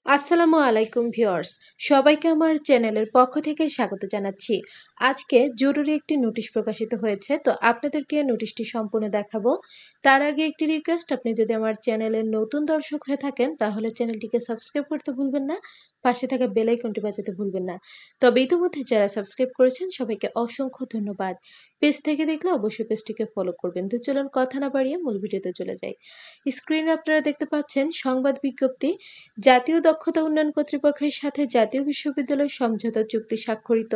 আসসালামু আলাইকুম ভিউয়ার্স, সবাইকে আমার চ্যানেলের পক্ষ থেকে স্বাগত জানাচ্ছি। আজকে জরুরি একটি নোটিশ প্রকাশিত হয়েছে, তো আপনাদেরকে নোটিশটি সম্পূর্ণ দেখাবো। তার আগে একটি রিকোয়েস্ট, আপনি যদি আমার চ্যানেলের নতুন দর্শক হয়ে থাকেন তাহলে চ্যানেলটিকে সাবস্ক্রাইব করতে ভুলবেন না, পাশে থাকা বেল আইকনটি বাজাতে ভুলবেন না। তবে ইতিমধ্যে যারা সাবস্ক্রাইব করেছেন সবাইকে অসংখ্য ধন্যবাদ। পেজ থেকে দেখলে অবশ্যই পেজটিকে ফলো করবেন। তো চলুন কথা না বাড়িয়ে মূল ভিডিওতে চলে যাই। স্ক্রিনে আপনারা দেখতে পাচ্ছেন সংবাদ বিজ্ঞপ্তি। জাতীয় দক্ষতা উন্নয়ন কর্তৃপক্ষের সাথে জাতীয় বিশ্ববিদ্যালয় সমঝোতা চুক্তি স্বাক্ষরিত।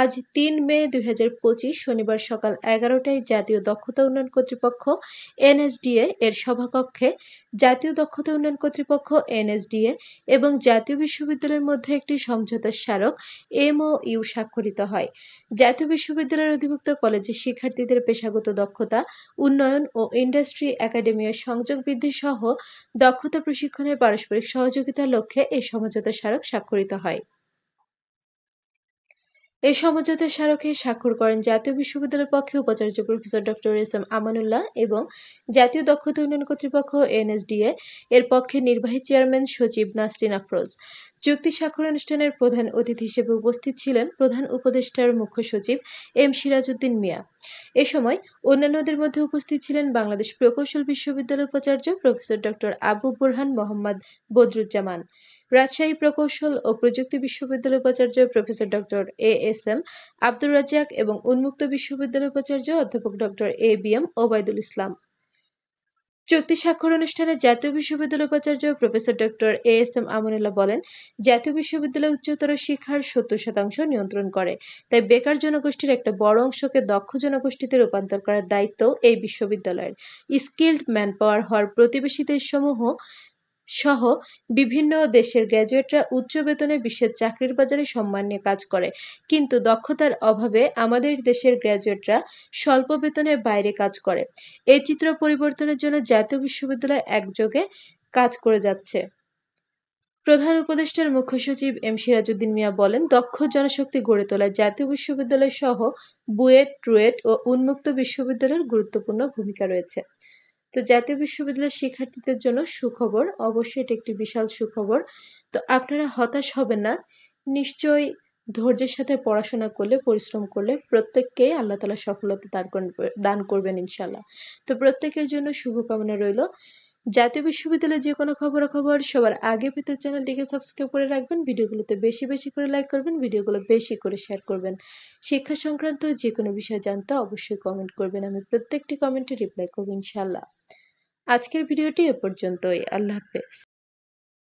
আজ ৩ মে ২০২৫ শনিবার সকাল ১১টায় জাতীয় দক্ষতা উন্নয়ন কর্তৃপক্ষ এনএসডিএ এর সভাকক্ষে জাতীয় দক্ষতা উন্নয়ন কর্তৃপক্ষ এনএসডিএ এবং জাতীয় বিশ্ববিদ্যালয়ের মধ্যে একটি সমঝোতা স্মারক এমওইউ স্বাক্ষরিত হয়। জাতীয় বিশ্ববিদ্যালয়ের অধিভুক্ত কলেজের শিক্ষার্থীদের পেশাগত দক্ষতা উন্নয়ন ও ইন্ডাস্ট্রি একাডেমির সংযোগ বৃদ্ধি সহ দক্ষতা প্রশিক্ষণে পারস্পরিক সহযোগিতার লক্ষ্যে এই সমঝোতা স্মারক স্বাক্ষরিত হয়। এই সমঝোতা স্মারকে স্বাক্ষর করেন জাতীয় বিশ্ববিদ্যালয়ের পক্ষে উপাচার্য professor doctor S M Amanullah এবং জাতীয় দক্ষতা উন্নয়ন কর্তৃপক্ষ এনএসডিএ এর পক্ষে নির্বাহী চেয়ারম্যান সচিব নাসরিন আফরোজ। চুক্তি স্বাক্ষর অনুষ্ঠানের প্রধান অতিথি হিসেবে উপস্থিত ছিলেন প্রধান উপদেষ্টার মুখ্য সচিব এম সিরাজউদ্দিন মিয়া। এ সময় অন্যান্যদের মধ্যে উপস্থিত ছিলেন বাংলাদেশ প্রকৌশল বিশ্ববিদ্যালয়ের উপাচার্য প্রফেসর ডক্টর আবু বুরহান মোহাম্মদ বদরুজ্জামান, রাজশাহী প্রকৌশল ও প্রযুক্তি বিশ্ববিদ্যালয়ের উপাচার্য professor doctor ASM Abdur Razzaq এবং উন্মুক্ত বিশ্ববিদ্যালয়ের উপাচার্য অধ্যাপক ডক্টর এবিএম ওবায়দুল ইসলাম। চুক্তি স্বাক্ষর অনুষ্ঠানে জাতীয় বিশ্ববিদ্যালয়ের উপাচার্য প্রফেসর ডক্টর এএসএম আমানুল্লাহ বলেন, জাতীয় বিশ্ববিদ্যালয় উচ্চতর শিক্ষার ৭০% নিয়ন্ত্রণ করে, তাই বেকার জনগোষ্ঠীর একটা বড় অংশকে দক্ষ জনগোষ্ঠীতে রূপান্তর করার দায়িত্ব এই বিশ্ববিদ্যালয়ের। স্কিলড ম্যানপাওয়ার হওয়ার প্রতিবেশী দেশসমূহ সহ বিভিন্ন দেশের গ্র্যাজুয়েটরা উচ্চ বেতনে বিশ্বের চাকরির বাজারে সম্মান নিয়ে কাজ করে, কিন্তু দক্ষতার অভাবে আমাদের দেশের গ্র্যাজুয়েটরা স্বল্প বেতনের বাইরে কাজ করে। এই চিত্র পরিবর্তনের জন্য জাতীয় বিশ্ববিদ্যালয় একযোগে কাজ করে যাচ্ছে। প্রধান উপদেষ্টার মুখ্য সচিব এম সিরাজউদ্দিন মিয়া বলেন, দক্ষ জনশক্তি গড়ে তোলায় জাতীয় বিশ্ববিদ্যালয় সহ বুয়েট, রুয়েট ও উন্মুক্ত বিশ্ববিদ্যালয়ের গুরুত্বপূর্ণ ভূমিকা রয়েছে। তো জাতীয় বিশ্ববিদ্যালয়ের শিক্ষার্থীদের জন্য সুখবর, অবশ্যই এটা একটি বিশাল সুখবর। তো আপনারা হতাশ হবেন না, নিশ্চয়ই ধৈর্যের সাথে পড়াশোনা করলে, পরিশ্রম করলে প্রত্যেককেই আল্লাহ তাআলা সফলতা দান করবেন ইনশাআল্লাহ। তো প্রত্যেকের জন্য শুভকামনা রইল। জাতীয় বিশ্ববিদ্যালয়ের যে কোনো খবরাখবর সবার আগে পেতে চ্যানেলটিকে সাবস্ক্রাইব করে রাখবেন, ভিডিওগুলোতে বেশি বেশি করে লাইক করবেন, ভিডিওগুলো বেশি করে শেয়ার করবেন। শিক্ষা সংক্রান্ত যে কোনো বিষয় জানতে অবশ্যই কমেন্ট করবেন, আমি প্রত্যেকটি কমেন্টে রিপ্লাই করব ইনশাআল্লাহ। আজকের ভিডিওটি এ পর্যন্তই। আল্লাহ হাফেজ।